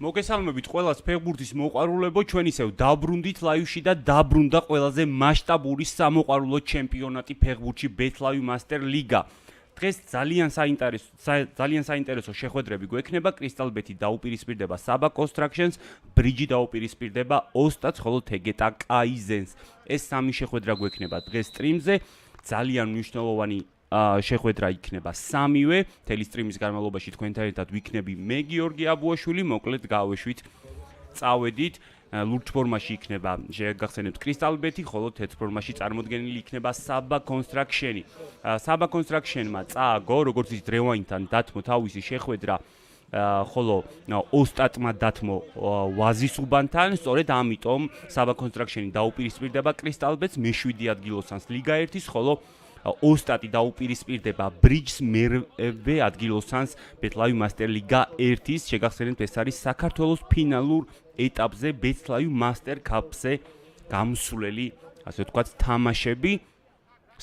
მოგესალმებით ყველას ფეხბურთის მოყვარულებო, ჩვენ ისევ დაბრუნდით ლაივში და დაბრუნდა ყველაზე მასშტაბური სამოყვარულო ჩემპიონატი ფეხბურთში ბეთლავი მასტერ ლიგა. დღეს ძალიან საინტერესო შეხვედრები გვექნება. კრისტალ ბეთი დაუპირისპირდება საბა კონსტრაქშენს, ბრიჯი დაუპირისპირდება ოსტატს, ხოლო თეგეტა კაიზენს. ეს სამი შეხვედრა გვექნება დღეს სტრიმზე. ძალიან მნიშვნელოვანი შეხვედრა იქნება სამივე. თელი სტრიმის განმავლობაში თქვენთან ერთად ვიქნები მე გიორგი აბუაშვილი, მოკლედ გავეშვით, წავედით. ლურჯ ფორმაში იქნება შეგახსენებთ კრისტალ ბეთი, ხოლო თეთრ ფორმაში წარმოდგენილი იქნება საბა კონსტრაქშენი. საბა კონსტრაქშენმა წააგო, როგორც ის დრევაინთან დათმო თავისი შეხვედრა, ხოლო ოსტატმა დათმო ვაზის უბანთან, სწორედ ამიტომ საბა კონსტრაქშენი დაუპირისპირდება კრისტალ ბეთს, მე-7 ადგილოსანს ლიგა 1-ის, ხოლო ოსტატი დაუპირისპირდება ბრიჯს, მერვე ადგილოსანს ბეთლავი მასტერ ლიგა 1-ის. შეგახსენებთ, ეს არის საქართველოს ფინალურ ეტაპზე ბეთლავი მასტერ კაპზე გამსვლელი, ასე ვთქვათ, თამაშები.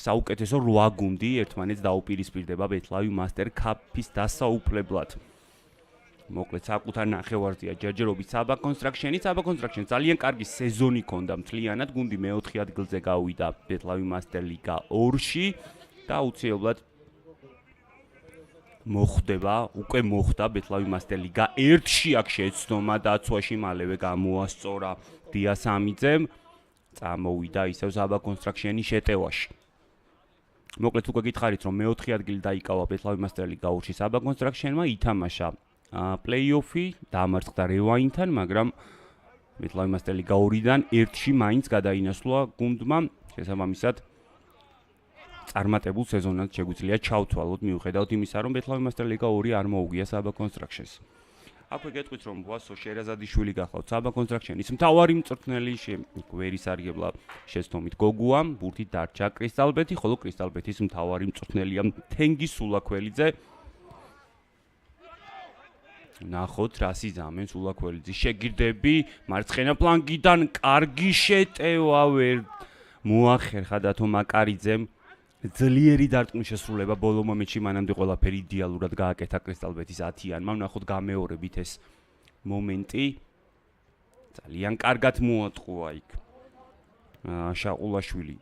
საუკეთესო 8 გუნდი ერთმანეთს დაუპირისპირდება ბეთლავი მასტერ კაპის დასაუფლებლად. მოკლედ საკუთარ ნახევარზეა ჯერჯერობით საბა კონსტრაქშენი. საბა კონსტრაქშენს ძალიან კარგი სეზონი ჰქონდა მთლიანად, გუნდი მე-4 ადგილზე გავიდა ბეთლავი მასტერ ლიგა 2-ში და აუცილებლად უკვე მოხდა ბეთლავი მასტერ ლიგა 1-ში. აქ შეცდომა დაცვაში მალევე გამოასწორა დიასამიძემ, წამოვიდა ისევ საბა კონსტრაქშენი შეტევაში. მოკლედ უკვე გითხარით, რომ მე-4 ადგილი დაიკავა ბეთლავი მასტერ ლიგა 2-ში საბა კონსტრაქშენმა, ითამაშა პლეი-ოფი, დაამარცხდა რევაინთან, მაგრამ ბეთლავი მასტერ ლიგა 2-დან 1-ში მაინც გადაინაცვლა გუნდმა. შესაბამისად, წარმატებულ სეზონად შეგვიძლია ჩავთვალოთ, მიუხედავად იმისა, რომ ბეთლავი მასტერ ლიგა 2 არ მოუგია საბა კონსტრაქშენს. აქვე გეტყვით, რომ ვასო შერაზადიშვილი გახლავთ საბა კონსტრაქშენის მთავარი მწვრთნელი, ვერ ისარგებლა შეცდომით გოგუამ, ბურთით დარჩა კრისტალ ბეთი, ხოლო კრისტალ ბეთის მთავარი მწვრთნელია თენგი სულაქველიძე. ნახოთ, რას იზამენს სულაქველიძის შეგირდები, მარცხენა ფლანგიდან კარგი შეტევა, ვერ მოახერხა დათო მაკარიძემ. ძლიერი დარტყმის შესრულება ბოლო მომენტში, მანამდე ყველაფერი იდეალურად გააკეთა კრისტალ ბეთის 10-ანმა. ნახოთ გამეორებით ეს მომენტი. ძალიან კარგად მოატყუა იქ შაყულაშვილი.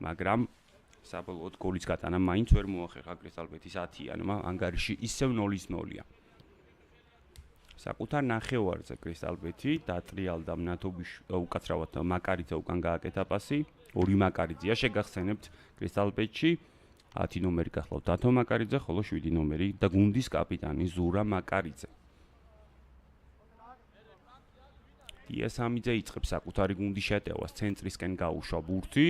მაგრამ საბოლოოდ გოლის გატანა მაინც ვერ მოახერხა კრისტალ ბეთის 10-ანმა. ანგარიში ისევ 0-0-ია. საკუთარ ნახევარზე კრისტალ ბეთი დატრიალდა უკაცრავად მაკარიძე უკან გააკეთა პასი. 2 მაკარიძეა შეგახსენებთ კრისტალ ბეთში, 10 ნომერი გახლავთ დათო მაკარიძე, ხოლო 7 ნომერი და გუნდის კაპიტანი ზურა მაკარიძე. დიასამიძე იწყებს საკუთარი გუნდის შეტევას, ცენტრისკენ გაუშვა ბურთი,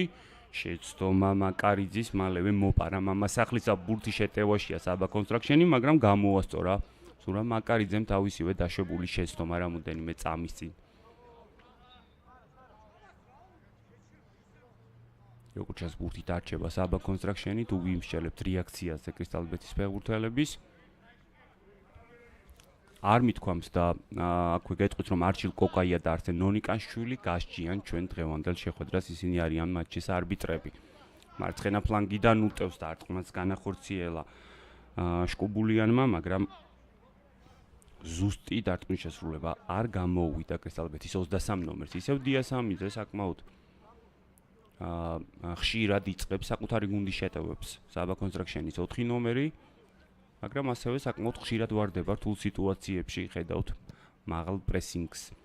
შეცდომა მაკარიძის, მალევე მოპარა მამასახლისა ბურთი შეტევაშია საბა კონსტრაქშენი, მაგრამ გამოასწორა ზურა მაკარიძემ თავისივე დაშვებული შეცდომა რამოდენიმე წამის წინ. როგორც ჩანს, ბურთი დარჩება საბა კონსტრაქშენი, თუ ვიმსჯელებთ რეაქციაზე კრისტალ ბეთის ფეხბურთელების. არ მithქვამთ და აქვე გეტყვით, რომ არჩილ კოკაია და არსენ ნონიკანშვილი გასჯიან ჩვენ დღევანდელ შეხვედრას, ისინი არიან მატჩის არბიტრები. მარცხენა ფლანგიდან უტევს დარტყმას განახორციელა შკუბულიანმა, მაგრამ ზუსტი დარტყმის შესრულება არ გამოუვიდა კრისტალ ბეთის 23 ნომერს. ისევ დიასამიძე საკმაოდ ხშირად იწყებს საკუთარი გუნდის შეტევებს. საბა კონსტრაქშენის 4 ნომერი, მაგრამ ასევე საკმაოდ ხშირად ვარდება რთულ სიტუაციებში, ხედავთ მაღალ პრესინგს.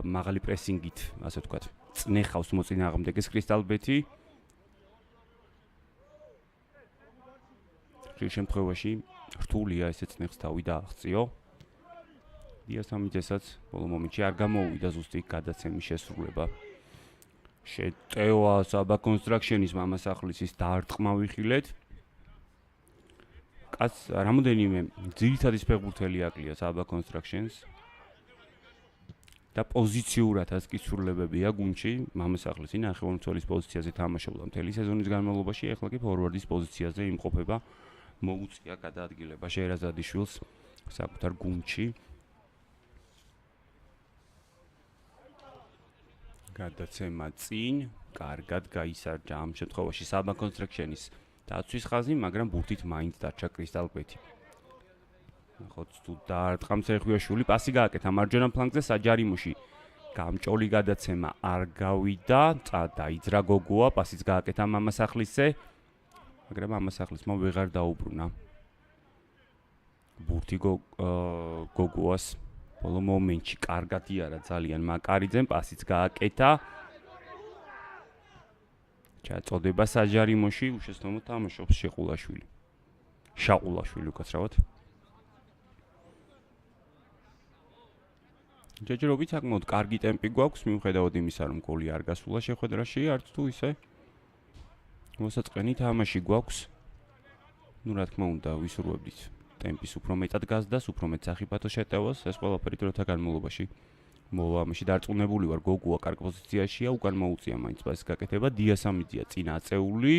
მაღალი პრესინგით, ასე ვთქვათ, წნეხავს მოწინააღმდეგეს კრისტალ ბეთი. ხშირ შემთხვევაში რთულია ესე წნეხს თავი დააღწიო. დიასამიძესაც ბოლო მომენტში არ გამოუვიდა ზუსტი გადაცემის შესრულება. შეტევა საბა კონსტრაქშენის მამასახლისის დარტყმა ვიხილეთ. კაც რამოდენიმე ძირითადი ფეხბურთელი აკლია საბა კონსტრაქშენს და პოზიციურადაც კი ცვლილებებია გუნდში. მამასახლისი ნახევარმცველის პოზიციაზე თამაშობდა მთელი სეზონის განმავლობაში, ახლა კი ფორვარდის პოზიციაზე იმყოფება. მოუწია გადაადგილება შერაზადიშვილს საკუთარ გუნდში. გადაცემა წინ, კარგად გაისარჯა ამ შემთხვევაში საბა კონსტრაქშენის დაცვის ხაზი, მაგრამ ბურთით მაინც დარჩა კრისტალ ბეთი. ნახოთ თუ დაარტყამს რეხვიაშვილი, პასი გააკეთა მარჯვენა ფლანგზე საჯარიმოში. გამჭოლი გადაცემა არ გავიდა, დაიძრა გოგუა, პასიც გააკეთა მამასახლისზე, მაგრამ მამასახლისმა ვეღარ დაუბრუნა. ბურთი გოგუას ბოლო მომენტში კარგად იარა ძალიან მაკარიძემ, პასიც გააკეთა. ჩაწოდება საჯარიმოში, უშეცდომოდ თამაშობს შეყულაშვილი. შაყულაშვილი უკაცრავად. ჯერჯერობით საკმაოდ კარგი ტემპი გვაქვს, მიუხედავად იმისა, რომ გოლი არ გასულა შეხვედრაში, არც თუ ისე მოსაწყენი თამაში გვაქვს. ნუ რა თქმა უნდა, ვისურვებდით ტემპის უფრო მეტად გაზრდას, უფრო მეტ სახიფათო შეტევას, ეს ყველაფერი დროთა განმავლობაში მოვა. ამაში დარწმუნებული ვარ, გოგუა კარგ პოზიციაშია, უკან მოუწია მაინც პასის გაკეთება, დიასამიძია წინ აწეული.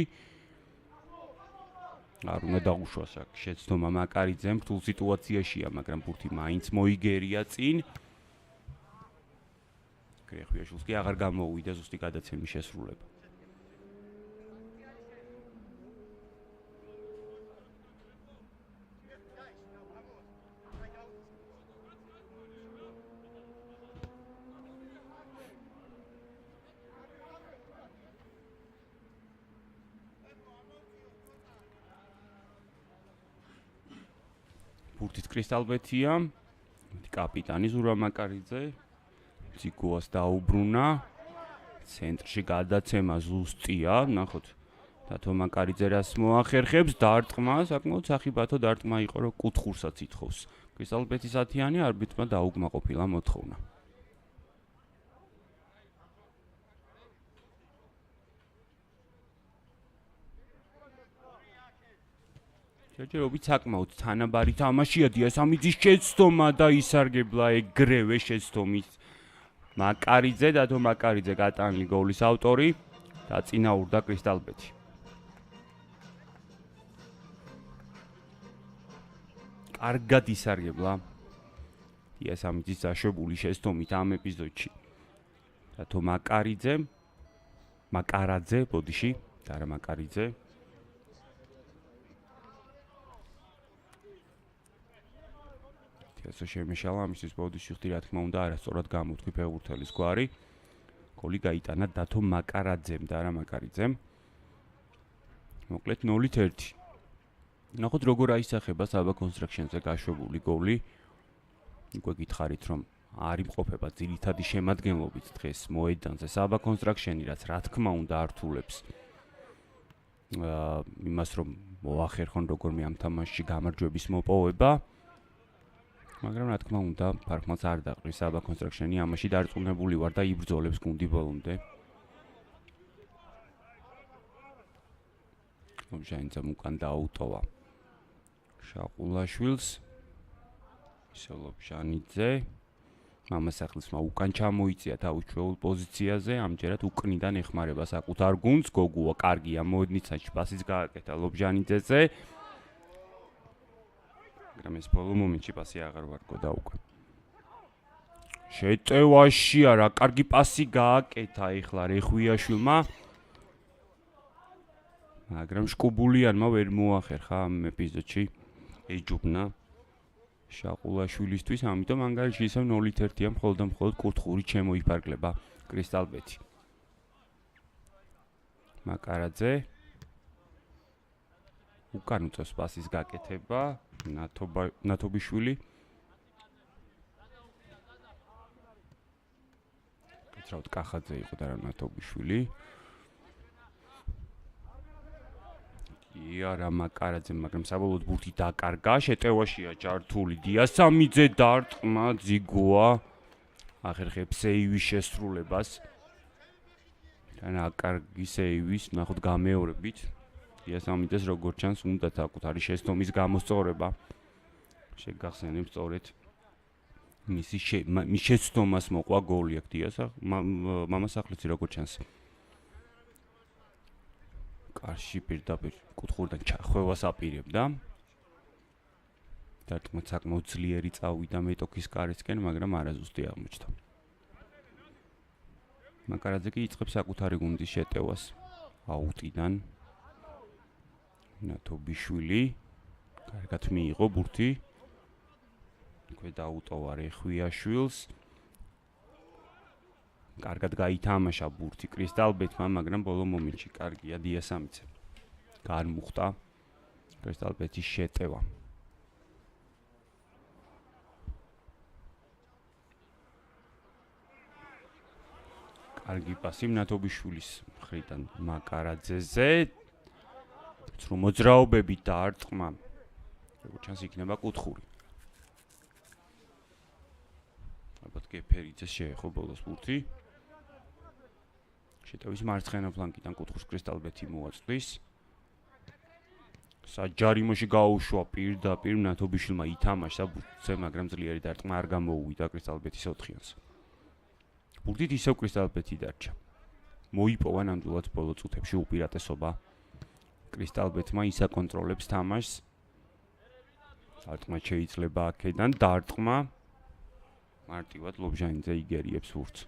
არ უნდა დაუშვას აქ შეცდომა მაკარიძემ, რთულ სიტუაციაშია, მაგრამ ბურთი მაინც მოიგერია წინ. რეხვიაშვილს კი აღარ გამოუვიდა ზუსტი გადაცემის შესრულება. ბურთით კრისტალბეთია, კაპიტანი ზურაბ მაკარიძე, ციგუას დაუბრუნა, ცენტრში გადაცემა ზუსტია, ნახოთ, დათო მაკარიძე რას მოახერხებს, დარტყმა, საკმაოდ სახიფათო დარტყმა იყო, რომ კუთხურსაც ითხოვს. კრისტალბეთის 10-იანი არბიტრმა დაუკმაყოფილა მოთხოვნა. ჯერჯერობით საკმაოდ თანაბარი თამაშია, დიასამიძის შეცდომა და ისარგებლა ეგრევე შეცდომით. მაკარიძე, დათო მაკარიძე გატანილი გოლის ავტორი, დაწინაურდა კრისტალბეთი. კარგად ისარგებლა დიასამიძის დაშვებული შეცდომით ამ ეპიზოდში. დათო მაკარაძე, ბოდიში, და არა მაკარიძე. ასე შემეშალა ამისთვის ბოდიში ხდი რა თქმა უნდა არასწორად გამოთქვი ფეხბურთელის გვარი. გოლი გაიტანა დათო მაკარაძემ და არა მაკარიძემ. მოკლედ 0-1. ნახოთ როგორ აისახება საბა კონსტრაქშენზე გაშვებული გოლი. უკვე გითხარით რომ არ იმყოფება ძირითადი შემადგენლობით დღეს მოედანზე საბა კონსტრაქშენი, რაც რა თქმა უნდა ართულებს იმას რომ მოახერხონ როგორმე ამ თამაშში გამარჯვების მოპოვება. მაგრამ რა თქმა უნდა, ფარხმაც არ დაყრის საბა კონსტრაქშენი, ამაში დარწმუნებული ვარ და იბრძოლებს გუნდი ბოლომდე. ლობჟანიძემ უკან დააუტოვა შაყულაშვილს. ისე ლობჟანიძე მამასახლისმა უკან ჩამოიწია თავის ჩვეულ პოზიციაზე, ამჯერად უკნიდან ეხმარება საკუთარ გუნდს, გოგუა კარგია მოედნიცაში პასიც გააკეთა ლობჟანიძეზე. მაგრამ ეს ბოლო მომენტში პასი აღარ ვარგოდა უკვე. შეტევაშია რა კარგი პასი გააკეთა ეხლა რეხვიაშვილმა. მაგრამ შკუბულიანმა ვერ მოახერხა ამ ეპიზოდში ეჯუბნა შაყულაშვილისთვის, ამიტომ ანგარიში ისევ 0-1-ია, მხოლოდ და მხოლოდ კუთხური შემოიფარგლება კრისტალბეთი. მაკარაძე უკან უწევს პასის გაკეთება, ნათობიშვილი. კეთრავთ კახაძე იყო და რა ნათობიშვილი. არა მაკარაძე, მაგრამ საბოლოოდ ბურთი დაკარგა, შეტევაშია ჯართული დიასამიძე დარტყმა ძიგოა ახერხებს სეივის შესრულებას. და კარგი სეივის, ნახოთ გამეორებით. დიასამიძეს როგორც ჩანს უნდა საკუთარი შეცდომის გამოსწორება. შეგახსენებ სწორედ მისი შეცდომას მოყვა გოლი აქ მამასახლისი როგორც ჩანს. კარში პირდაპირ კუთხურიდან ჩახვევას აპირებდა. დარტყმა საკმაოდ ძლიერი წავიდა მეტოქის კარისკენ, მაგრამ არაზუსტი აღმოჩნდა. მაკარაძე კი იწყებს საკუთარი გუნდის შეტევას აუტიდან. ნათობიშვილი კარგად მიიღო ბურთი. აქვე დაუტოვა რეხვიაშვილს. კარგად გაითამაშა ბურთი კრისტალბეთმა, მაგრამ ბოლო მომენტში კარგია დიასამიცე. განმუხტა კრისტალბეთის შეტევა. კარგი პასი მნათობიშვილის მხრიდან მაკარაძეზე. ცრუ მოძრაობები დაარტყმა. როგორც ჩანს იქნება კუთხური. ალბათ გეფერიძეს შეეხო ბოლოს ბურთი. შეტევის მარცხენა ფლანგიდან კუთხურს კრისტალბეთი მოაწვის. საჯარიმოში გაუშვა პირდაპირ მნათობიშვილმა ითამაშა ბურთზე, მაგრამ ძლიერი დარტყმა არ გამოუვიდა კრისტალბეთის ოთხიანს. ბურთით ისევ კრისტალბეთი დარჩა. მოიპოვა ნამდვილად ბოლო წუთებში უპირატესობა. კრისტალბეთმა ისაკონტროლებს თამაშს. დარტყმა შეიძლება აქედან, დარტყმა მარტივად ლობჟანიძე იგერიებს ბურთს.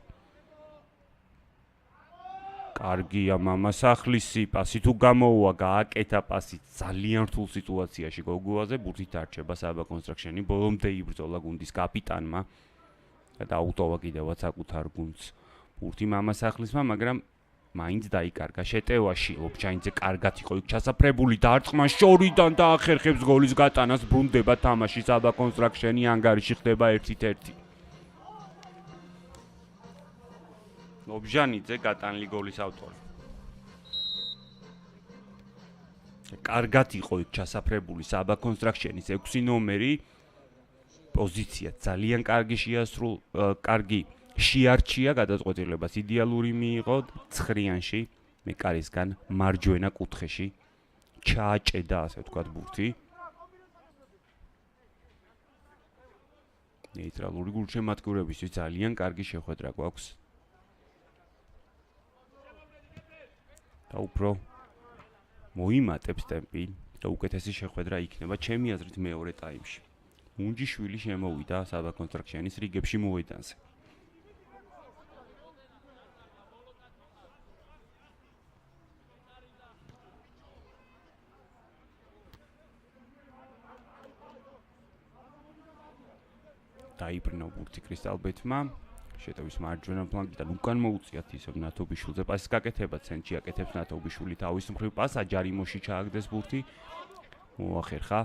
კარგია მამასახლისი, პასი თუ გამოუვა, გააკეთა პასი ძალიან რთულ სიტუაციაში გოგუაზე, ბურთით დარჩება საბა კონსტრაქშენი, ბოლომდე იბრძოლა გუნდის კაპიტანმა. დაუტოვა კიდევაც საკუთარ გუნდს ბურთი მამასახლისმა, მაგრამ მაინც დაიკარგა შეტევაში. ლობჟანიძე კარგად იყო იქ ჩასაფრებული, დარტყმა შორიდან დაახერხებს გოლის გატანას, ბრუნდება თამაში საბა კონსტრაქშენი, ანგარიში ხდება 1-1. ლობჟანიძე გატანილი გოლის ავტორი. კარგად იყო იქ ჩასაფრებული საბა კონსტრაქშენის 6 ნომერი. პოზიცია ძალიან კარგი კარგი შეარჩია, გადაწყვეტილებას იდეალური მიიღო, ცხრიანში მეკარისგან მარჯვენა კუთხეში ჩააჭედა, ასე ვთქვათ, ბურთი. ნეიტრალური გულშემატკივრებისთვის ძალიან კარგი შეხვედრა გვაქვს. და უფრო მოიმატებს ტემპი და უკეთესი შეხვედრა იქნება ჩემი აზრით მეორე ტაიმში. მუნჯიშვილი შემოვიდა საბა კონსტრაქშენის რიგებში მოედანზე. დაიბრუნა ბურთი კრისტალბეთმა. შეტევის მარჯვენა ფლანგიდან უკან მოუწიათ ისევ ნათობიშვილზე პასის გაკეთება, ცენტრში აკეთებს ნათობიშვილი თავის მხრივ პასს, აჯარიმოში ჩააგდეს ბურთი. მოახერხა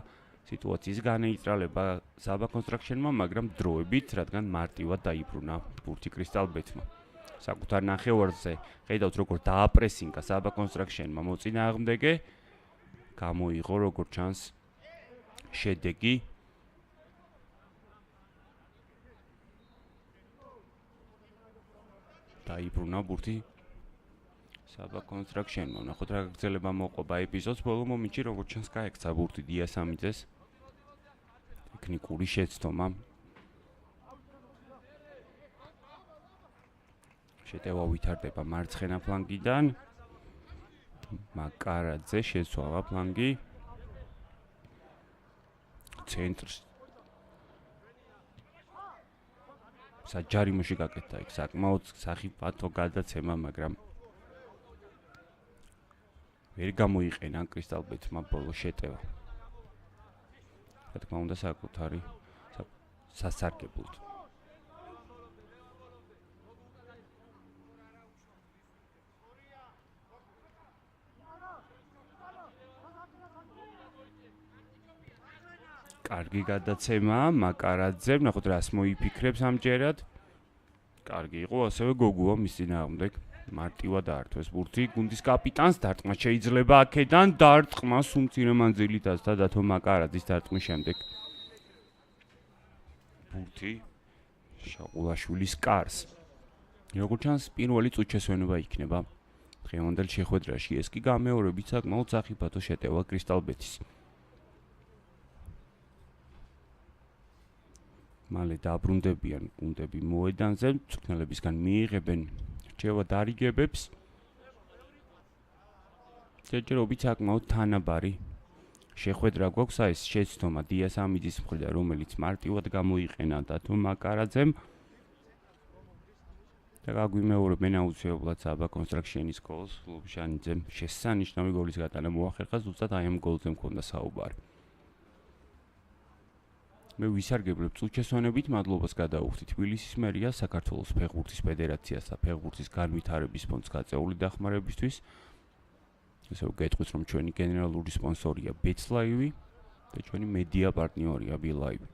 სიტუაციის განეიტრალება საბა კონსტრაქშენმა, მაგრამ დროებით, რადგან მარტივად დაიბრუნა ბურთი კრისტალბეთმა. საკუთარ ნახევარზე ხედავთ როგორ დააპრესინგა საბა კონსტრაქშენმა მოწინააღმდეგე, გამოიღო როგორც ჩანს შედეგი. დაიბრუნა ბურთი საბა კონსტრაქშენმა. ნახოთ რა გაგრძელება მოყვება ეპიზოდს, ბოლო მომენტში როგორც ჩანს გაექცა ბურთი დიასამიძეს. ტექნიკური შეცდომა. შეტევა ვითარდება მარცხენა ფლანგიდან. მაკარაძე შეცვალა ფლანგი. ცენტრში საჯარიმოში გაკეთდა იქ საკმაოდ სახიფათო გადაცემა, მაგრამ ვერ გამოიყენა კრისტალბეთმა ბოლო შეტევა. რა თქმა უნდა საკუთარი სასარგებლოდ. კარგი გადაცემა, მაკარაძემ, ნახოთ რას მოიფიქრებს ამჯერად. კარგი იყო ასევე გოგუა მის წინააღმდეგ. მარტივად დაართვეს ბურთი გუნდის კაპიტანს, დარტყმა შეიძლება აქედან, დარტყმა სუმცირე მანძილით და დათო მაკარაძის დარტყმის შემდეგ. ბურთი შაყულაშვილის კარს. როგორც ჩანს, პირველი წუთშესვენება იქნება დღევანდელ შეხვედრაში, ეს კი გამეორებით საკმაოდ სახიფათო შეტევა კრისტალბეთის. მალე დაბრუნდებიან გუნდები მოედანზე, მწვრთნელებისგან მიიღებენ რჩევა დარიგებებს. ჯერჯერობით საკმაოდ თანაბარი შეხვედრა გვაქვს, ეს შეცდომა დიასამიძის მხრიდან, რომელიც მარტივად გამოიყენა დათო მაკარაძემ. და გაგვიმეორებენ აუცილებლად საბა კონსტრაქშენის გოლს, ლობჟანიძემ შესანიშნავი გოლის გატანა მოახერხა, ზუსტად აი ამ გოლზე მქონდა საუბარი. მე ვისარგებლებ წუთჩესვენებით მადლობას გადაუხდით თბილისის მერიას, საქართველოს ფეხბურთის ფედერაციას და ფეხბურთის განვითარების ფონდს გაწეული დახმარებისთვის. ესე გეტყვით, რომ ჩვენი გენერალური სპონსორია BetLive და ჩვენი მედია პარტნიორია BeLive.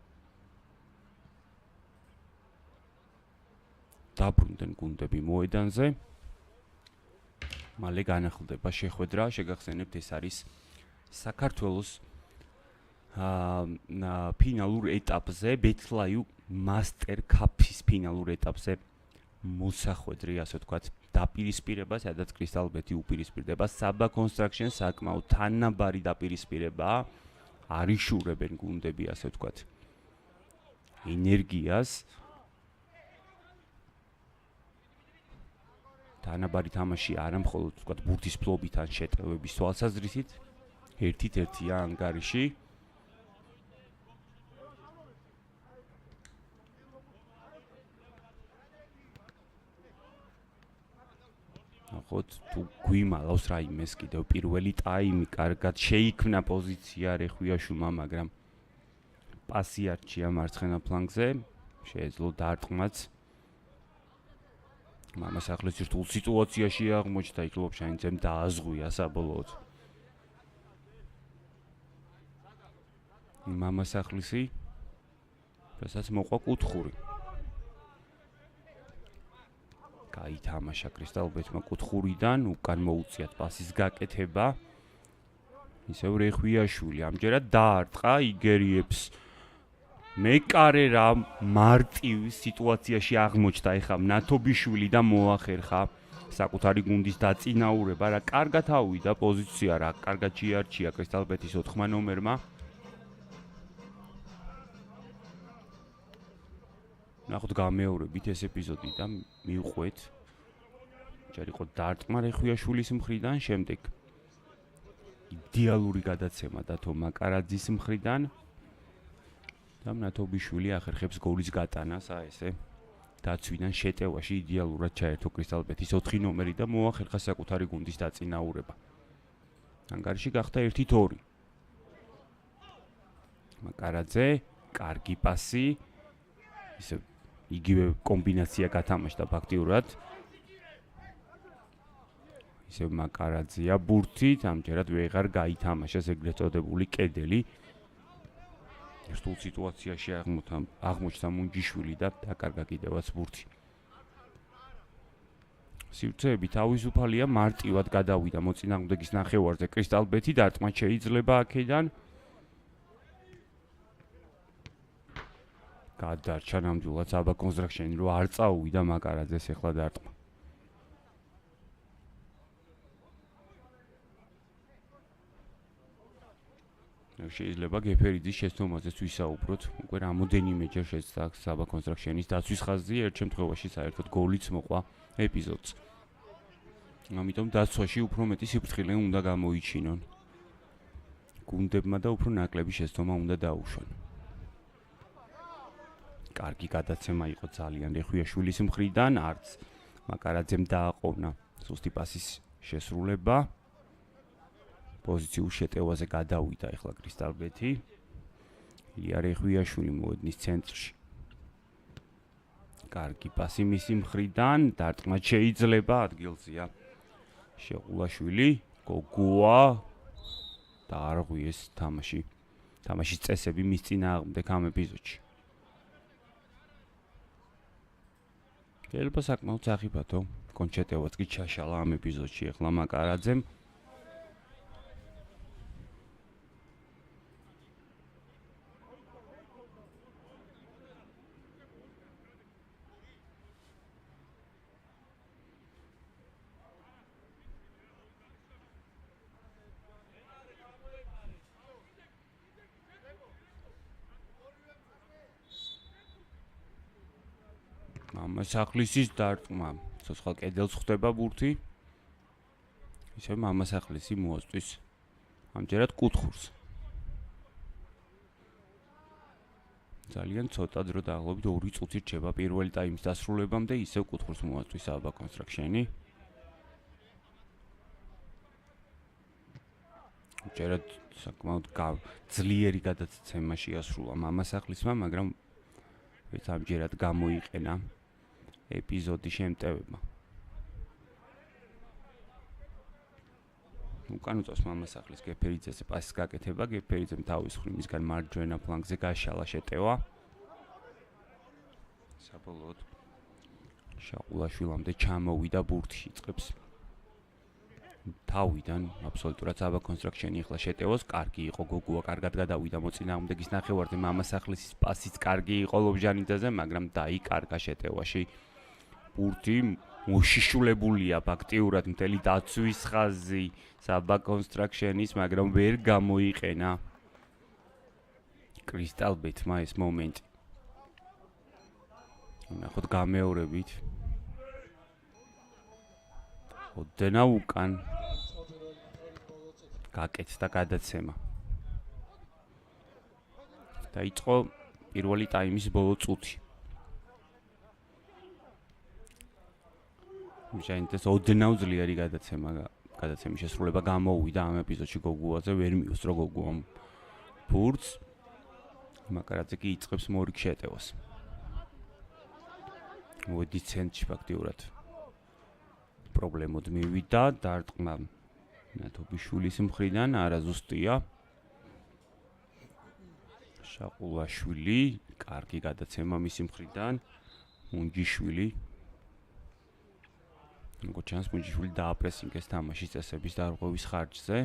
დაბრუნდნენ გუნდები მოედანზე. მალე განახლდება შეხვედრა, შეგახსენებთ, ეს არის საქართველოს ფინალურ ეტაპზე, BetLive Master Cup-ის ფინალურ ეტაპზე მოსახვედრი, ასე ვთქვათ, დაპირისპირება, სადაც Crystal Bet-ი უპირისპირდება Saba Construction, საკმაოდ თანაბარი დაპირისპირებაა, არიშურებენ გუნდები, ასე ვთქვათ, ენერგიას. თანაბარი თამაში არა მხოლოდ, ვთქვათ, ბურთის ფლობით ან შეტევების თვალსაზრისით, ერთით-ერთია ანგარიში. ნახოთ, თუ გვიმალავს რაიმეს კიდევ პირველი ტაიმი, კარგად შეიქმნა პოზიცია რეხვიაშვილმა, მაგრამ პასი არჩია მარცხენა ფლანგზე, შეეძლო დარტყმაც. მამასახლის რთულ სიტუაციაში აღმოჩნდა, იქ ლობშანიძემ დააზღვია საბოლოოდ. მამასახლისი, რასაც მოყვა კუთხური. გაითამაშა Crystal Bet-მა კუთხურიდან, უკან მოუწიათ პასის გაკეთება. ისევ რეხვიაშვილი ამჯერად დაარტყა, იგერიებს მეკარერა მარტივ სიტუაციაში აღმოჩნდა ეხა ნათობიშვილი და მოახერხა საკუთარი გუნდის დაწინაურება, რა კარგად ავიდა პოზიცია, რა კარგად შეარჩია Crystal Bet-ის 4 ნომერმა. ნახოთ გამეორებით ეს ეპიზოდი და მივყვეთ. ჯერ იყო დარტყმა რეხვიაშვილის მხრიდან, შემდეგ იდეალური გადაცემა დათო მაკარაძის მხრიდან. და ნათობიშვილი ახერხებს გოლის გატანას, ესე დაცვიდან შეტევაში იდეალურად ჩაერთო Crystal Bet-ის 4 ნომერი და მოახერხა საკუთარი გუნდის დაწინაურება. ანგარიში გახდა 1-2. მაკარაძე, კარგი პასი, ისე იგივე კომბინაცია გათამაშდა ფაქტიურად. ისე მაკარაძეა ბურთით, ამჯერად ვეღარ გაითამაშა ეგრეთ წოდებული კედელი. რთულ სიტუაციაში აღმოჩნდა მუნჯიშვილი და დაკარგა კიდევაც ბურთი. სივრცეები თავისუფალია, მარტივად გადავიდა მოწინააღმდეგის ნახევარზე Crystal Bet-ი, დარტყმა შეიძლება აქედან. გადარჩა ნამდვილად Saba Construction-ი, რომ არ წაუვიდა მაკარაძეს ეხლა დარტყმა. შეიძლება გეფერიძის შეცდომაზეც ვისაუბროთ, უკვე რამოდენიმეჯერ შეცდა Saba Construction-ის დაცვის ხაზზე, ერთ შემთხვევაში საერთოდ გოლიც მოყვა ეპიზოდს. ამიტომ დაცვაში უფრო მეტი სიფრთხილე უნდა გამოიჩინონ. გუნდებმა და უფრო ნაკლები შეცდომა უნდა დაუშვან. კარგი გადაცემა იყო ძალიან რეხვიაშვილის მხრიდან, არც მაკარაძემ დააყოვნა სუსტი პასის შესრულება. პოზიციურ შეტევაზე გადავიდა ეხლა Crystal Bet-ი. ილია რეხვიაშვილი მოედნის ცენტრში. კარგი პასი მისი მხრიდან, დარტყმა შეიძლება, ადგილზეა შეყულაშვილი, გოგოა და არღვიეს თამაში. თამაშის წესები მის წინააღმდეგ ამ ეპიზოდში. შეიძლება საკმაოდ საფათო კონჩეტევაც კი ჩაშალა ამ ეპიზოდში ეხლა მაკარაძემ. მამასახლისის დარტყმა, ცოცხალ კედელს ხვდება ბურთი. ისე მამასახლისი მოაწვის ამჯერად კუთხურს. ძალიან ცოტა დრო დაახლოებით 2 წუთი რჩება პირველი ტაიმის დასრულებამდე, ისევ კუთხურს მოაწვის Saba Construction-ი. ჯერად საკმაოდ ძლიერი გადაცემა შეასრულა მამასახლისმა, მაგრამ ვით ამჯერად გამოიყენა ეპიზოდი შემტევება. უკან უწევს მამასახლის გეფერიძეზე პასის გაკეთება, გეფერიძემ თავის ხრიმისგან მარჯვენა ფლანგზე გაშალა შეტევა. საბოლოოდ შაყულაშვილამდე ჩამოვიდა ბურთში, იწყებს თავიდან აბსოლუტურად საბა კონსტრაქშენი ახლა შეტევოს, კარგი იყო გოგუა, კარგად გადავიდა მოწინააღმდეგის ნახევარზე, მამასახლის პასიც კარგი იყო ლობჟანიძეზე, მაგრამ დაიკარგა შეტევაში. ბურთი მოშიშულებულია ფაქტიურად მთელი დაცვის ხაზი საბა კონსტრაქშენის, მაგრამ ვერ გამოიყენა კრისტალბეთმა ეს მომენტი. ნახოთ გამეორებით. ოდენა უკან გაკეთდა გადაცემა. დაიწყო პირველი ტაიმის ბოლო წუთი. მიშაინდეს ოდნავ ძლიერი გადაცემის შესრულება გამოუვიდა ამ ეპიზოდში გოგუაზე, ვერ მიუსწრო გოგუამ ბურთს. მაკარაძე კი იწყებს მორიგ შეტევას. მოდი ცენტრში ფაქტიურად პრობლემოდ მივიდა, დარტყმა ნათობიშვილის მხრიდან, არაზუსტია. შაყულაშვილი, კარგი გადაცემა მისი მხრიდან, მუნჯიშვილი. როგორც ჩანს, მუნჯიშვილი დააპრესინგეს თამაშის წესების დარღვევის ხარჯზე.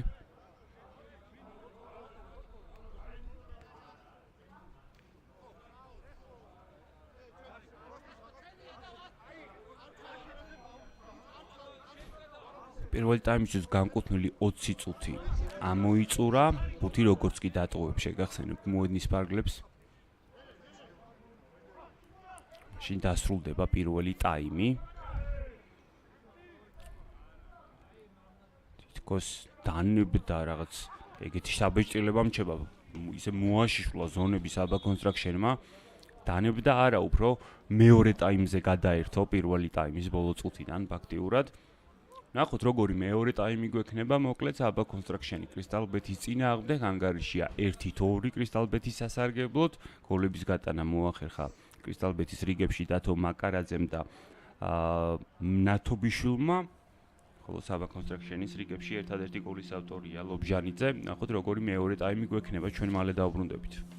პირველი ტაიმისთვის განკუთვნილი 20 წუთი ამოიწურა, ბურთი როგორც კი დატოვებს, შეგახსენებთ მოედნის ფარგლებს. შინ დასრულდება პირველი ტაიმი. თითქოს დანებდა რაღაც ეგეთი საბეჭდილება მჩება, ისე მოაშიშვლა ზონების აბა კონსტრაქშენმა. დანებდა არა, უფრო მეორე ტაიმზე გადაერთო პირველი ტაიმის ბოლო წუთიდან ფაქტიურად. ნახოთ როგორი მეორე ტაიმი გვექნება, მოკლედ აბა კონსტრაქშენი კრისტალბეთის წინააღმდეგ ანგარიშია 1-2 კრისტალბეთის სასარგებლოდ, გოლების გატანა მოახერხა კრისტალბეთის რიგებში დათო მაკარაძემ და ნათობიშვილმა, ხოლო აბა კონსტრაქშენის რიგებში ერთადერთი გოლის ავტორია ლობჟანიძე. ნახოთ როგორი მეორე ტაიმი გვექნება, ჩვენ მალე დავბრუნდებით.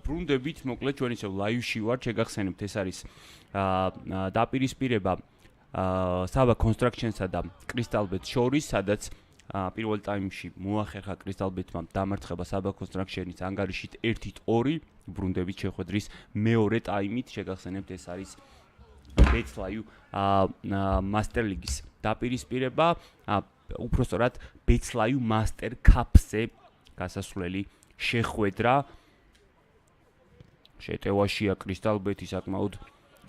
ბრუნდებით, მოკლედ ჩვენ ისევ ლაივში ვართ, შეგახსენებთ, ეს არის დაპირისპირება Saba Construction-სა და Crystal Bet შორის, სადაც პირველ ტაიმში მოახერხა Crystal Bet-მა დამარცხება Saba Construction-ის ანგარიშით 1-2, ბრუნდებით შეხვედრის მეორე ტაიმით, შეგახსენებთ, ეს არის ბეცლაიუ Master League-ის დაპირისპირება, უпростоრად ბეცლაიუ Master Cup-ზე გასასვლელი შეხვედრა. შეტევაშია Crystal Bet-ი საკმაოდ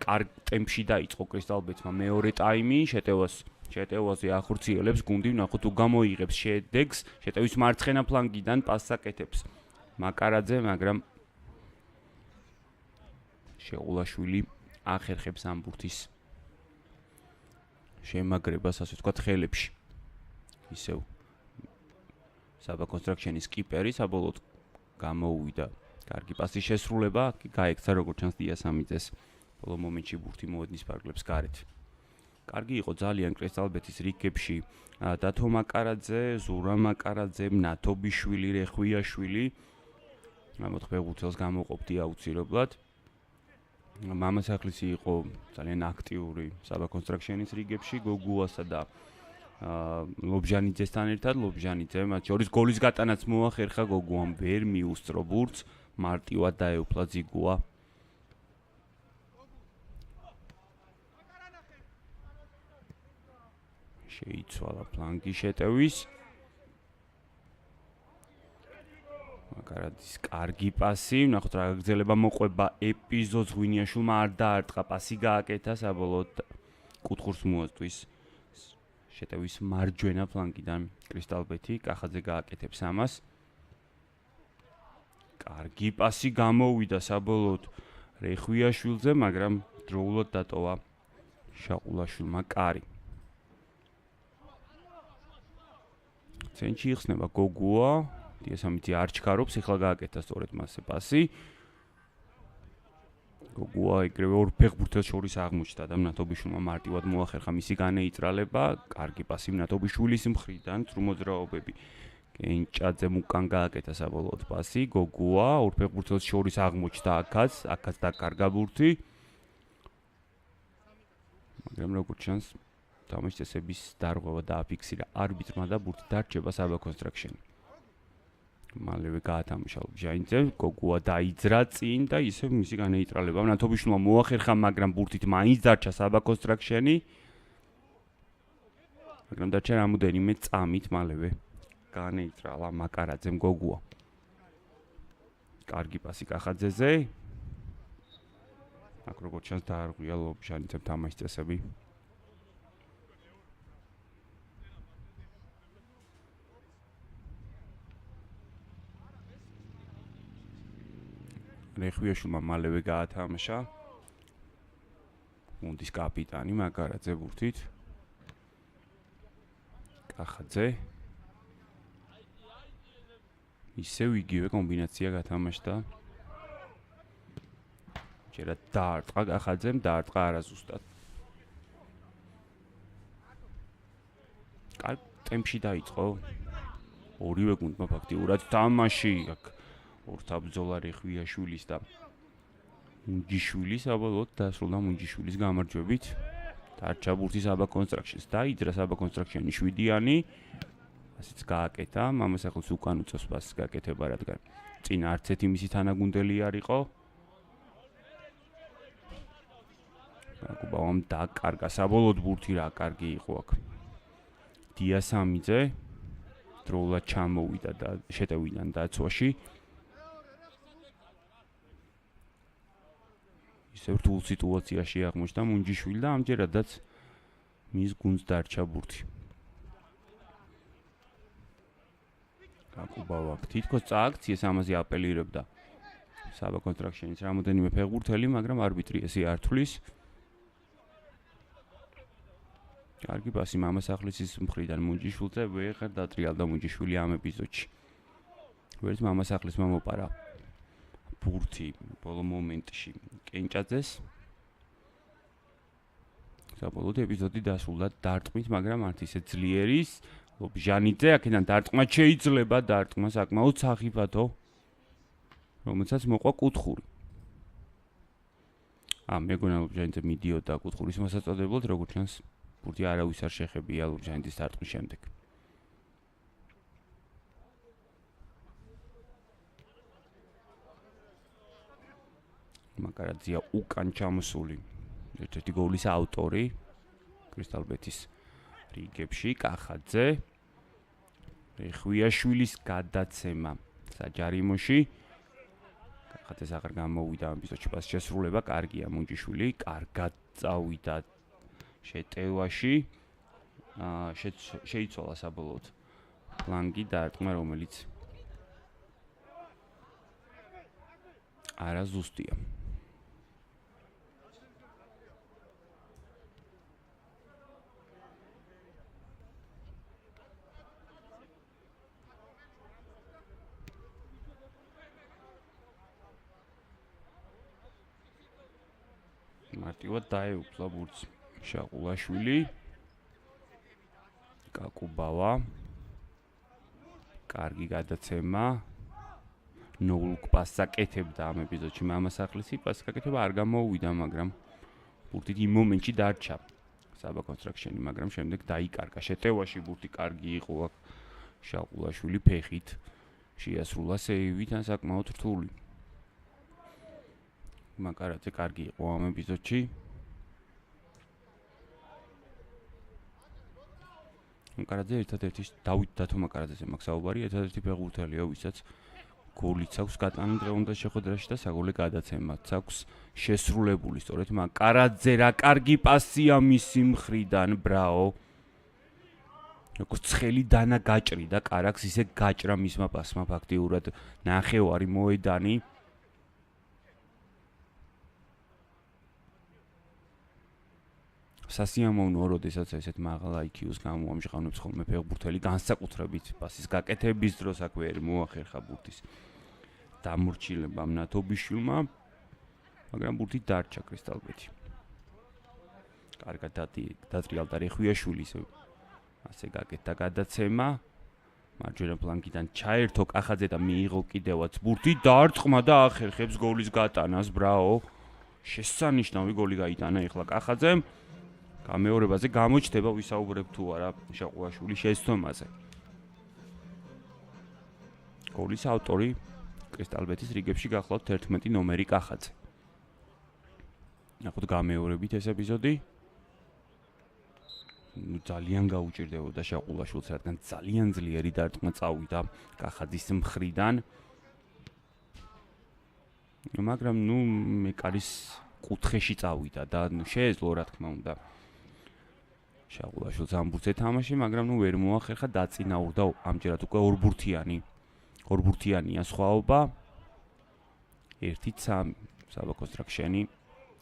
კარგ ტემპში დაიწყო Crystal Bet-მა მეორე ტაიმი, შეტევაზე ახორციელებს გუნდი, ნახოთ თუ გამოიღებს შედეგს, შეტევის მარცხენა ფლანგიდან პასს აკეთებს მაკარაძე, მაგრამ შეღულაშვილი ახერხებს ამ ბურთის შემაგრებას, ასე ვთქვათ, ხელებში. ისევ Saba Construction-ის კიპერი საბოლოოდ გამოუვიდა კარგი პასის შესრულება, გაექცა როგორც ჩანს დიასამიძეს. ბოლო მომენტში ბურთი მოედნის ფარგლებს გარეთ. კარგი იყო ძალიან Crystal Bet-ის რიგებში დათო მაკარაძე, ზურა მაკარაძე, ნათობიშვილი, რეხვიაშვილი. ამოთ ფეხბურთელს გამოყოფდი აუცილებლად. მამასახლისი იყო ძალიან აქტიური Saba Construction-ის რიგებში, გოგუასა და ლობჟანიძესთან ერთად, ლობჟანიძე მათ შორის გოლის გატანაც მოახერხა, გოგუამ ვერ მიუსწრო ბურთს, მარტივად დაეუფლა ძიგუა. შეიცვალა ფლანგი შეტევის. მაკარაძის კარგი პასი, ნახოთ რა გაგრძელება მოყვება ეპიზოდს ღვინიაშვილმა არ დაარტყა, პასი გააკეთა საბოლოოდ კუთხურს მოასწვის. შეტევის მარჯვენა ფლანგიდან Crystal Bet-ი კახაძე გააკეთებს ამას. კარგი პასი გამოვიდა საბოლოოდ რეხვიაშვილზე, მაგრამ დროულად დატოვა შაყულაშვილმა კარი. ცენტრში იხსნება გოგუა, დიასამიძე არ ჩქარობს, ეხლა გააკეთა სწორედ მასზე პასი. გოგუა ეგრევე ორ ფეხბურთელს შორის აღმოჩნდა და ნათობიშვილმა მარტივად მოახერხა მისი განეიტრალება, კარგი პასი ნათობიშვილის მხრიდან, წრუმოძრაობები. კენჭაძემ უკან გააკეთა საბოლოოდ პასი, გოგუა ორ ფეხბურთელს შორის აღმოჩნდა აქაც დაკარგა ბურთი. მაგრამ როგორც ჩანს, თამაშის წესების დარღვევა დააფიქსირა არბიტრმა და ბურთი დარჩება Saba Construction-ი. მალევე გაათამაშა ლობჟანიძე, გოგუა დაიძრა წინ და ისევ მისი განეიტრალება. ნათობიშვილმა მოახერხა, მაგრამ ბურთით მაინც დარჩა Saba Construction-ი. მაგრამ დარჩა რამოდენიმე წამით მალევე განეიტრალა მაკარაძემ გოგუა. კარგი პასი კახაძეზე. აქ როგორც ჩანს დაარღვია ლობჟანიძემ თამაშის წესები. რეხვიაშვილმა მალევე გაათამაშა. გუნდის კაპიტანი მაკარაძე ბურთით. კახაძე. ისევ იგივე კომბინაცია გათამაშდა. ჯერა დაარტყა კახაძემ, დაარტყა არაზუსტად. კარგ ტემპში დაიწყო. ორივე გუნდმა ფაქტიურად თამაში აქ ორთაბძოლა რეხვიაშვილის და მუნჯიშვილის საბოლოოდ დასრულდა მუნჯიშვილის გამარჯვებით. დარჩა ბურთი Saba Construction-ს დაიძრა Saba Construction-ი 7-იანი. ასეც გააკეთა, მამასახლს უკან უწევს პასის გაკეთება, რადგან წინ არც ერთი მისი თანაგუნდელი არ იყო. გაკუბავამ დაკარგა საბოლოოდ ბურთი რა კარგი იყო აქ. დიასამიძე დროულად ჩამოვიდა და შეტევიდან დაცვაში. ისევ რთულ სიტუაციაში აღმოჩნდა მუნჯიშვილი და ამჯერადაც მის გუნდს დარჩა ბურთი. გაკუბავა თითქოს წააქციეს, ამაზე აპელირებდა Saba Construction-ის რამოდენიმე ფეხბურთელი, მაგრამ არბიტრი ესე არ თვლის. კარგი პასი მამასახლისის მხრიდან მუნჯიშვილზე, ვეღარ დატრიალდა მუნჯიშვილი ამ ეპიზოდში. ვერც მამასახლისმა მოპარა ბურთი ბოლო მომენტში კენჭაძეს. საბოლოოდ ეპიზოდი დასრულდა დარტყმით, მაგრამ არც ისე ძლიერის. ლობჟანიძე აქედან დარტყმა შეიძლება, დარტყმა საკმაოდ სახიფათო. რომელსაც მოყვა კუთხური. მეგონა ლუბჟანიძე მიდიოდა კუთხურის მოსაწოდებლად, როგორც ჩანს, ბურთი არავის არ შეხებია ლუბჟანიძის დარტყმის შემდეგ. მაკარაძეა უკან ჩამოსული ერთ-ერთი გოლის ავტორი კრისტალბეთის რიგებში კახაძე ხვიაშვილის გადაცემა საჯარიმოში კახაძეს აღარ გამოვიდა ამ ეპიზოდში პასის შესრულება კარგია მუნჯიშვილი კარგად წავიდა შეტევაში შეიცვალა საბოლოოდ ფლანგი დარტყმა რომელიც არა ზუსტია მარტივად დაეუფლა ბურთს შაყულაშვილი კაკუბავა კარგი გადაცემა ნოულკ პასს აკეთებდა ამ ეპიზოდში მამასახლისი პასს აკეთება არ გამოუვიდა მაგრამ ბურთით იმ მომენტში დარჩა საბა კონსტრაქშენი მაგრამ შემდეგ დაიკარგა შეტევაში ბურთი კარგი იყო აქ შაყულაშვილი ფეხით შეასრულა სეივით ან საკმაოდ რთული მაკარაძე კარგი იყო ამ ეპიზოდში. მაკარაძე ერთადერთი დავით დათო მაკარაძეზე მაქვს საუბარი, ერთადერთი ფეხბურთელია, ვისაც გოლიც აქვს გატანა დღევანდელ შეხვედრაში და საგოლე გადაცემაც აქვს შესრულებული. სწორედ მაკარაძე რა კარგი პასია მისი მხრიდან, ბრაო. როგორც ცხელი დანა გაჭრიდა კარაქს ისე გაჭრა მისმა პასმა ფაქტიურად ნახევარი მოედანი სასიამოვნოა, როდესაც ესეთ მაღლა IQ-ს გამოამჟღავნებს ხოლმე ფეხბურთელი განსაკუთრებით პასის გაკეთების დროს აქ ვერ მოახერხა ბურთის დამორჩილებამ ნათობიშვილმა, მაგრამ ბურთი დარჩა კრისტალბეთი. კარგად დატრიალდა რეხვიაშვილის ასე გაკეთდა გადაცემა. მარჯვენა ფლანგიდან ჩაერთო კახაძე და მიიღო კიდევაც ბურთი დარტყმა და ახერხებს გოლის გატანას, ბრაო. შესანიშნავი გოლი გაიტანა ეხლა კახაძემ. გამეორებაზე გამოჩნდება ვისაუბრებ თუ არა შაყულაშვილის შეცდომაზე. გოლის ავტორი კრისტალბეთის რიგებში გახლავთ 11 ნომერი კახაძე. ნახოთ გამეორებით ეს ეპიზოდი. ძალიან გაუჭირდებოდა შაყულაშვილს, რადგან ძალიან ძლიერი დარტყმა წავიდა კახაძის მხრიდან. მაგრამ მეკარის კუთხეში წავიდა და შეეძლო რა თქმა უნდა. შაყულაშვილს ამ ბურთზე თამაში, მაგრამ ვერ მოახერხა დაწინაურდა ამჯერად უკვე ორბურთიანია სხვაობა. 1-3 საბა კონსტრაქშენი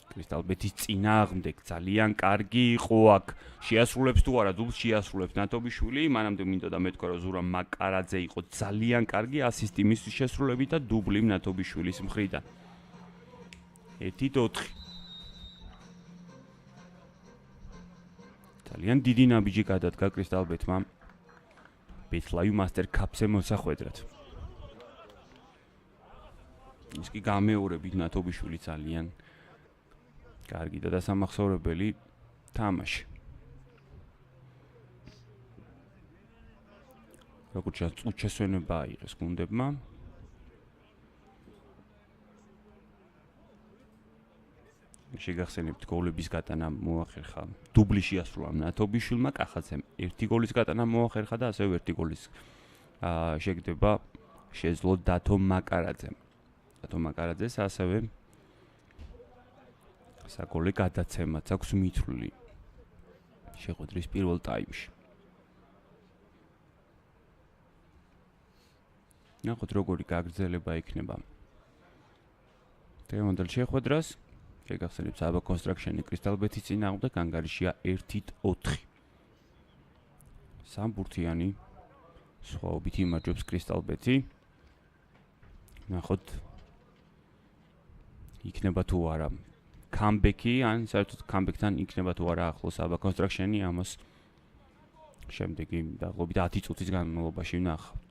კრისტალბეთის წინააღმდეგ ძალიან კარგი იყო აქ. შეასრულებს თუ არა დუბლს შეასრულებს ნათობიშვილი, მანამდე მინდოდა მეთქვა რომ ზურა მაკარაძე იყო ძალიან კარგი ასისტი მის შესრულებით და დუბლი ნათობიშვილის მხრიდან. 1-4 ძალიან დიდი ნაბიჯი გადადგა კრისტალბეთმა ბეთლაიუ მასტერ კაპზე მოსახვედრად. ის კი გამეორებით ნათობიშვილი ძალიან კარგი და დასამახსოვრებელი თამაში. როგორც ჩანს, წუჩესვენება აიღეს გუნდებმა. შეგახსენებთ გოლების გატანა მოახერხა. დუბლი შეასრულა ნათობიშვილმა, კახაძემ 1 გოლის გატანა მოახერხა და ასევე 1 გოლის შეგდება შეძლო დათო მაკარაძემ. დათო მაკარაძეს ასევე საგოლე გადაცემაც აქვს მითვლილი შეხვედრის პირველ ტაიმში. ნახოთ როგორი გაგრძელება იქნება დღევანდელ შეხვედრას. შეგახსენებთ საბა კონსტრაქშენი კრისტალბეთის წინააღმდეგ ანგარიშია 1-4. სამბურთიანი სხვაობით იმარჯვებს კრისტალბეთი. ნახოთ იქნება თუ არა კამბექი, ან საერთოდ კამბეკთან იქნება თუ არა ახლოს საბა კონსტრაქშენი ამას შემდეგი დაღლობით 10 წუთის განმავლობაში ვნახავთ.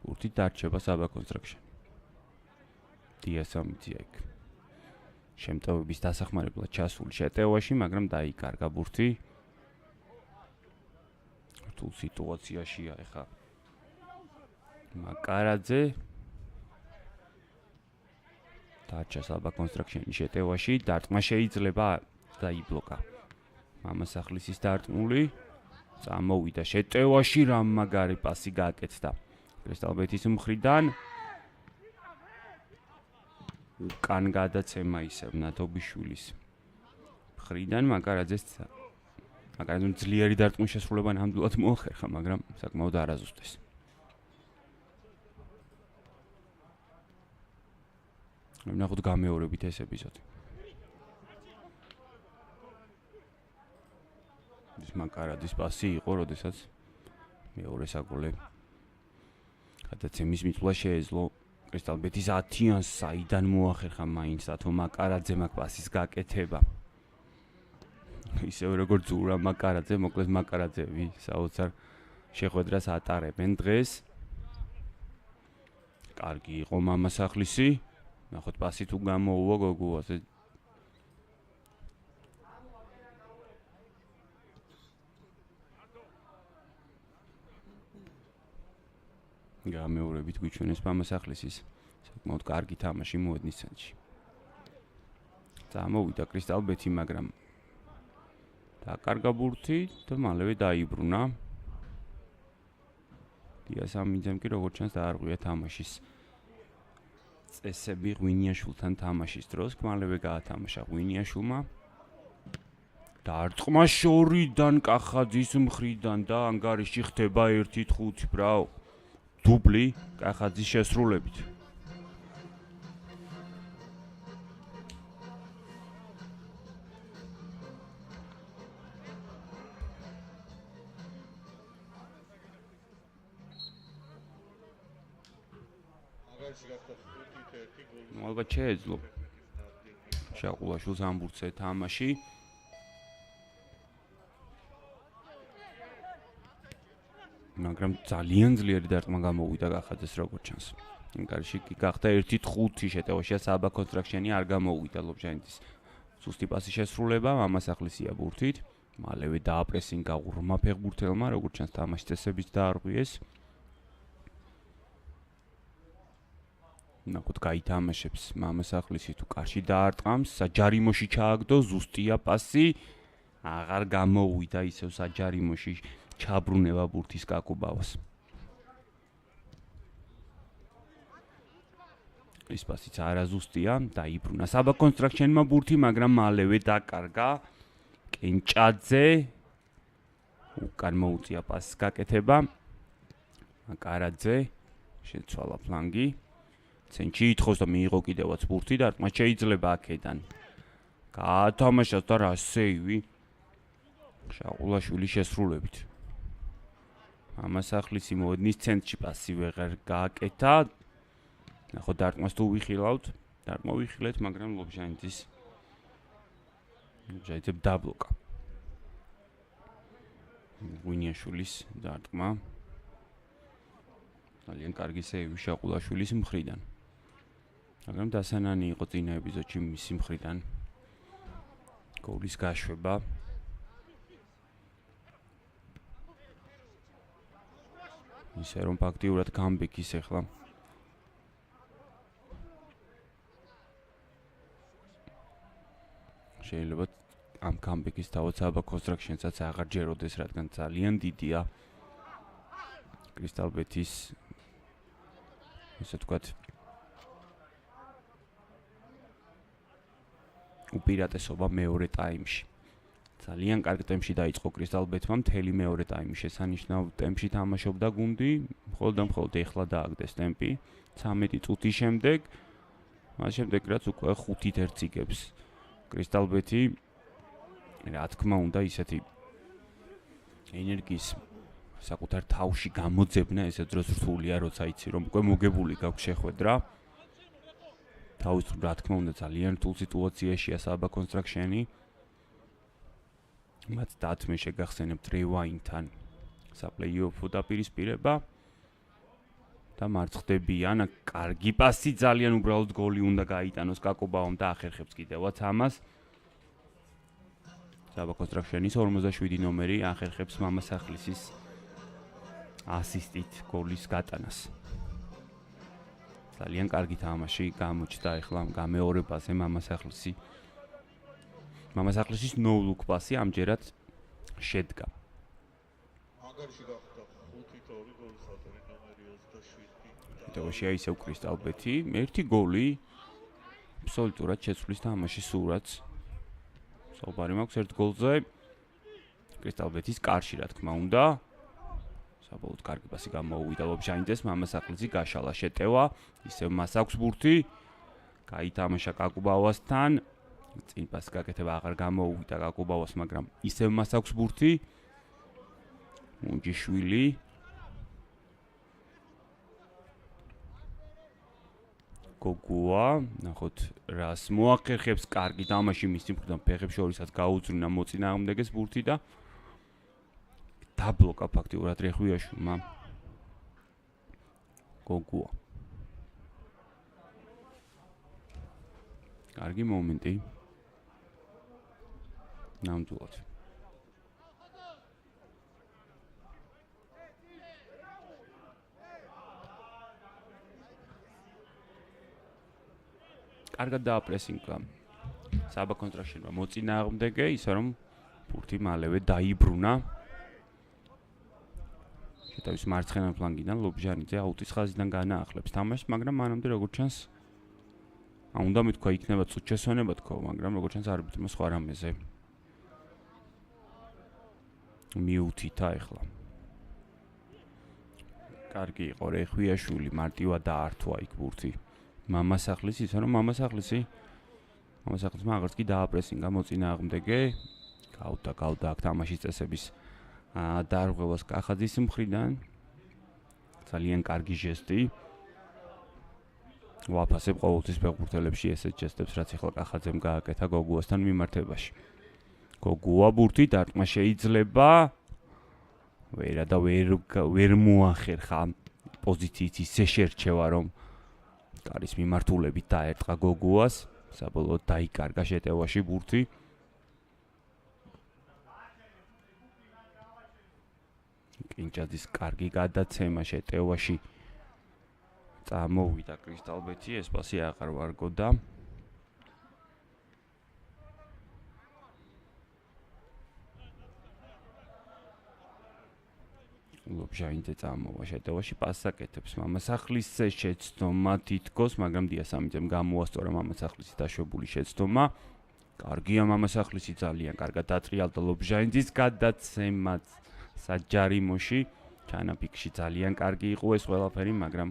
ბურთით დარჩება საბა კონსტრაქშენი. დიასამიძია იქ. შემტევების დასახმარებლად ჩასული შეტევაში, მაგრამ დაიკარგა ბურთი. რთულ სიტუაციაშია ეხა მაკარაძე. დარჩა საბა კონსტრაქშენი შეტევაში, დარტყმა შეიძლება დაიბლოკა. მამასახლისის დარტყმული წამოვიდა შეტევაში, რამ მაგარი პასი გააკეთა. კრისტალბეთის მხრიდან უკან გადაცემა ისევ ნათობიშვილის მხრიდან მაკარაძეს ძლიერი დარტყმის შესრულება ნამდვილად მოახერხა, მაგრამ საკმაოდ არაზუსტეს. ვნახოთ გამეორებით ეს ეპიზოდი. ის მაკარაძის პასი იყო, როდესაც მეორე საგოლე გადაცემის მიწვლა შეეძლო კრისტალბეთის 10-იანს საიდან მოახერხა მაინც ათო მაკარაძე მაგ პასის გაკეთება. ისევ როგორც ზურა მაკარაძე, მოკლედ მაკარაძეები საოცარ შეხვედრას ატარებენ დღეს. კარგი იყო მამასახლისი. ნახოთ პასი თუ გამოუვა გოგო ასე გამეორებით გვიჩვენეს მამასახლისის საკმაოდ კარგი თამაში მოედნის ცენტრში. წამოვიდა კრისტალბეთი, მაგრამ დაკარგა ბურთი და მალევე დაიბრუნა. დიასამიძემ კი როგორც ჩანს დაარღვია თამაშის წესები ღვინიაშვილთან თამაშის დროს, მალევე გაათამაშა ღვინიაშვილმა. დარტყმა შორიდან კახაძის მხრიდან და ანგარიში ხდება 1-5 ბრავ. დუბლი კახაძის შესრულებით. ალბათ შეეძლო შაყულაშვილს ამბურცე თამაში. მაგრამ ძალიან ძლიერი დარტყმა გამოვიდა კახაძეს როგორც ჩანს. ანგარიში კი გახდა 1-5 შეტევაშია საბა კონსტრაქშენი არ გამოვიდა ლობჟანიძის სუსტი პასის შესრულება, მამასახლისია ბურთით. მალევე დააპრესინგა ღრმა ფეხბურთელმა, როგორც ჩანს თამაშის წესებით დაარღვიეს. ნახოთ გაითამაშებს მამასახლისი თუ კარში დაარტყამს, საჯარიმოში ჩააგდო, ზუსტია პასი. აღარ გამოვიდა ისევ საჯარიმოში ჩაბრუნება ბურთის კაკუბავას. ის პასიც არაზუსტია, დაიბრუნა საბა კონსტრაქშენმა ბურთი, მაგრამ მალევე დაკარგა კენჭაძე. უკან მოუწია პასის გაკეთება. მაკარაძე შეცვალა ფლანგი. ცენტრში ითხოვს და მიიღო კიდევაც ბურთი და დარტყმა შეიძლება აქედან. გაათამაშა და რა სეივი შაყულაშვილის შესრულებით. მამასახლისი მოედნის ცენტრში პასი ვეღარ გააკეთა. ნახოთ დარტყმას თუ ვიხილავთ. დარტყმა ვიხილეთ, მაგრამ ლობჟანიძის დაბლოკა. ღვინიაშვილის დარტყმა. ძალიან კარგი სეივი შაყულაშვილის მხრიდან. მაგრამ დასანანი იყო წინა ეპიზოდში მისი მხრიდან გოლის გაშვება. ისე რომ ფაქტიურად კამბექის ახლა შეიძლება ამ კამბექის თავად საბა კონსტრაქშენსაც აღარ ჯეროდეს, რადგან ძალიან დიდია კრისტალბეთის ესე თქვათ უპირატესობა მეორე ტაიმში. ძალიან კარგ ტემპში დაიწყო კრისტალბეთმა, მთელი მეორე ტაიმის შესანიშნავ ტემპში თამაშობდა გუნდი, მხოლოდ ეხლა დააგდეს ტემპი 13 წუთის შემდეგ. მას შემდეგ რაც უკვე 5-1 იგებს კრისტალბეთი, რა თქმა უნდა ისეთი ენერგიის საკუთარ თავში გამოძებნა ესე დროს რთულია, როცა იცი რომ უკვე მოგებული გაქვს შეხვედრა. თავის რა თქმა უნდა ძალიან რთულ სიტუაციაშია საბა კონსტრაქშენი. მათ დათმე შეგახსენებთ რევაინთან საპლეიოფო დაპირისპირება. და მარცხდებიან. კარგი პასი, ძალიან უბრალოდ გოლი უნდა გაიტანოს კაკობაომ და ახერხებს კიდევაც ამას. საბა კონსტრაქშენის 47 ნომერი ახერხებს მამასახლისის ასისტით გოლის გატანას. ძალიან კარგი თამაში გამოჩნდა ახლა გამეორებაზე მამასახლისის no-look პასი ამჯერად შედგა. მაგარში გახდა 5-2 გოლის ავტორი ნომერი 27. თეორიაში ისევ კრისტალბეთი, ერთი გოლი აბსოლუტურად შეცვლის თამაში სურათს. საუბარი მაქვს ერთ გოლზე კრისტალბეთის კარში რა თქმა უნდა. საბოლოოდ კარგი პასი გამოუვიდა ლობჟანიძეს, მამასახლისი გაშალა შეტევა, ისევ მას აქვს ბურთი. გაითამაშა კაკუბავასთან. წინ პასი გაკეთება აღარ გამოუვიდა კაკუბავას, მაგრამ ისევ მას აქვს ბურთი. მუნჯიშვილი გოგუა, ნახოთ რას მოახერხებს, კარგი თამაში მის მხრიდან ფეხებს შორისაც გაუძრნა მოწინააღმდეგეს ბურთი და დაბლოკა ფაქტიურად რეხვიაშვილმა გოგუა. კარგი მომენტი. ნამდვილად. კარგად დააპრესინგა საბა კონტრაქშენმა მოწინააღმდეგე, ისე რომ ბურთი მალევე დაიბრუნა. შეტევის მარცხენა ფლანგიდან ლობჟანიძე აუტის ხაზიდან განაახლებს თამაშს, მაგრამ მანამდე როგორც ჩანს უნდა მეთქვა იქნება წუთჩესვენება თქო, მაგრამ როგორც ჩანს არბიტრმა სხვა რამეზე მიუთითა ახლა. კარგი იყო რეხვიაშვილი, მარტივად დაართვა იქ ბურთი. მამასახლისი, ისე რომ მამასახლისმა აღარც კი დააპრესინგა მოწინააღმდეგე. გავდა აქ თამაშის წესების დარღვევას კახაძის მხრიდან. ძალიან კარგი ჟესტი. ვაფასებ ყოველთვის ფეხბურთელებში ესეთ ჟესტებს, რაც ახლა კახაძემ გააკეთა გოგუასთან მიმართებაში. გოგუა ბურთი დარტყმა შეიძლება. ვერა და ვერ მოახერხა პოზიციით ისე შერჩევა, რომ კარის მიმართულებით დაერტყა გოგუას, საბოლოოდ დაიკარგა შეტევაში ბურთი. კინჭაძის კარგი გადაცემა შეტევაში წამოვიდა კრისტალბეთი, ეს პასი აღარ ვარგოდა. ლობჟანიძე წამოვა შეტევაში, პასს აკეთებს მამასახლისზე, შეცდომა თითქოს, მაგრამ დიასამიძემ გამოასწორა მამასახლისის დაშვებული შეცდომა. კარგია მამასახლისი, ძალიან კარგად დატრიალდა ლობჟანიძის გადაცემაც საჯარიმოში. ჩანაფიქში ძალიან კარგი იყო ეს ყველაფერი, მაგრამ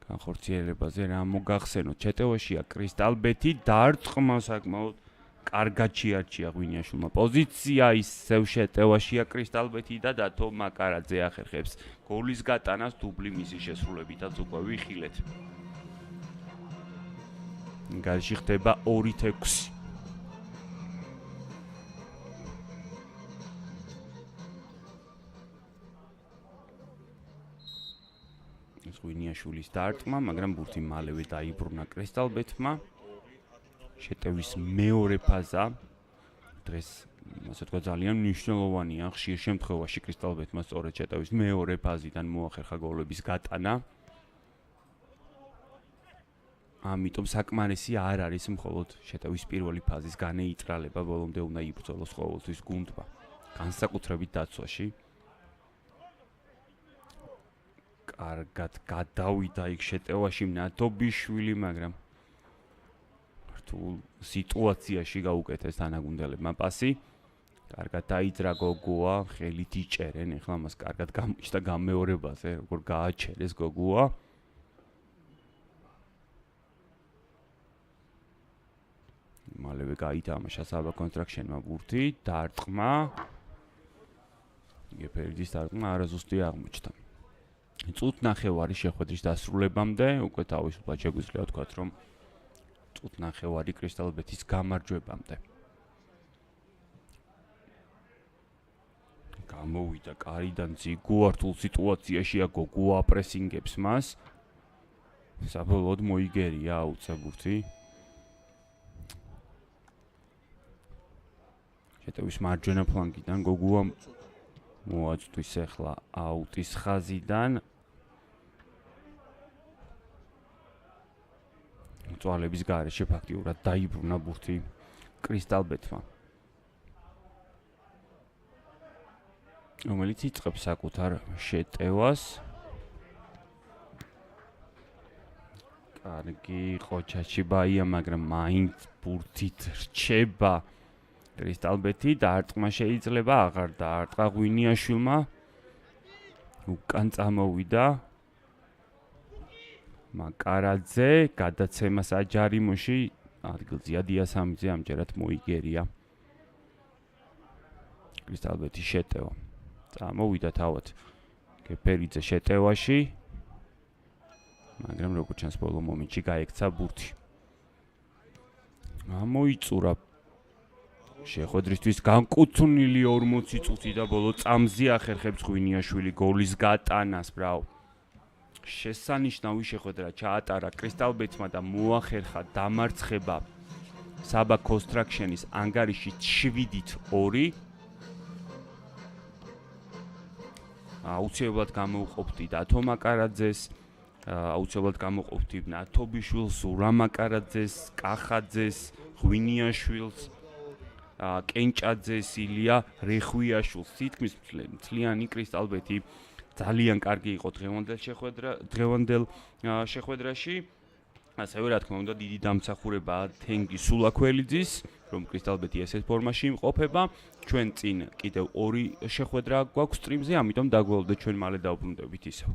განხორციელებაზე რა მოგახსენოთ. შეტევაშია კრისტალბეთი, დარტყმა საკმაოდ კარგად შეარჩია ღვინიაშვილმა პოზიცია, ისევ შეტევაშია კრისტალბეთი და დათო მაკარაძე ახერხებს გოლის გატანას, დუბლი მისი შესრულებითაც უკვე ვიხილეთ. გარეში ხდება 2-6. ღვინიაშვილის დარტყმა, მაგრამ ბურთი მალევე დაიბრუნა კრისტალბეთმა. შეტევის მეორე ფაზა დღეს ასე თქვა ძალიან მნიშვნელოვანია. ხშირ შემთხვევაში კრისტალბეთმა სწორედ შეტევის მეორე ფაზიდან მოახერხა გოლების გატანა. ამიტომ საკმარისი არ არის მხოლოდ შეტევის პირველი ფაზის განეიტრალება, ბოლომდე უნდა იბრძოლოს ყოველთვის გუნდმა, განსაკუთრებით დაცვაში. კარგად გადავიდა იქ შეტევაში ნათობიშვილი, მაგრამ რთულ სიტუაციაში გაუკეთეს თანაგუნდელებმა პასი. კარგად დაიძრა გოგუა, ხელით იჭერენ, ეხლა მას კარგად გამოჩნდა გამეორებაზე, როგორ გააჩერეს გოგუა. მალევე გაითამაშა საბა კონტრაქშენმა ბურთი, დარტყმა. გეფერიძის დარტყმა არაზუსტი აღმოჩნდა. წუთნახევარი შეხვედრის დასრულებამდე უკვე თავისუფლად შეგვიძლია ვთქვათ, რომ წუთნახევარი კრისტალბეთის გამარჯვებამდე. გამოვიდა კარიდან ზიგუართულ სიტუაციაშია გოგუა აპრესინგებს მას. საბოლოოდ მოიგერია აუცებურთი. შეტევის მარჯვენა ფლანგიდან გოგუა მოაწვის ახლა აუტის ხაზიდან. მწვალების გარეშე ფაქტიურად დაიბრუნა ბურთი კრისტალბეთმა. რომელიც იწყებს საკუთარ შეტევას. კარგი იყო ჩაჩიბაია, მაგრამ მაინც ბურთით რჩება კრისტალბეთი დაარტყმა შეიძლება, აღარ დაარტყა ღვინიაშვილმა. უკან წამოვიდა მაკარაძე, გადაცემას აჯარიმოში, ადგილზეა დიასამიძე ამჯერად მოიგერია. კრისტალბეთის შეტევა. წამოვიდა თავად გეფერიძე შეტევაში. მაგრამ როგორც ჩანს ბოლო მომენტში გაექცა ბურთი. გამოიწურა შეხვედრისთვის განკუთვნილი 40 წუთი და ბოლო წამზე ახერხებს ღვინიაშვილი გოლის გატანას, ბრავო. შესანიშნავი შეხვედრა ჩაატარა კრისტალბეთმა და მოახერხა დამარცხება საბა კონსტრაქშენის ანგარიში 7-2. აუცილებლად გამოუყოფდი დათო მაკარაძეს, აუცილებლად გამოყოფდი ნათობიშვილს, ზურა მაკარაძეს, კახაძეს, ღვინიაშვილს, კენჭაძეს, ილია რეხვიაშვილს. თითქმის მთლიანი კრისტალბეთი ძალიან კარგი იყო დღევანდელ შეხვედრაში. ასევე რა თქმა უნდა დიდი დამსახურება თენგი სულაქველიძის, რომ კრისტალბეთი ესეთ ფორმაში იმყოფება. ჩვენ წინ კიდევ 2 შეხვედრა გვაქვს სტრიმზე, ამიტომ დაგველოდეთ ჩვენ მალე დავბრუნდებით ისევ.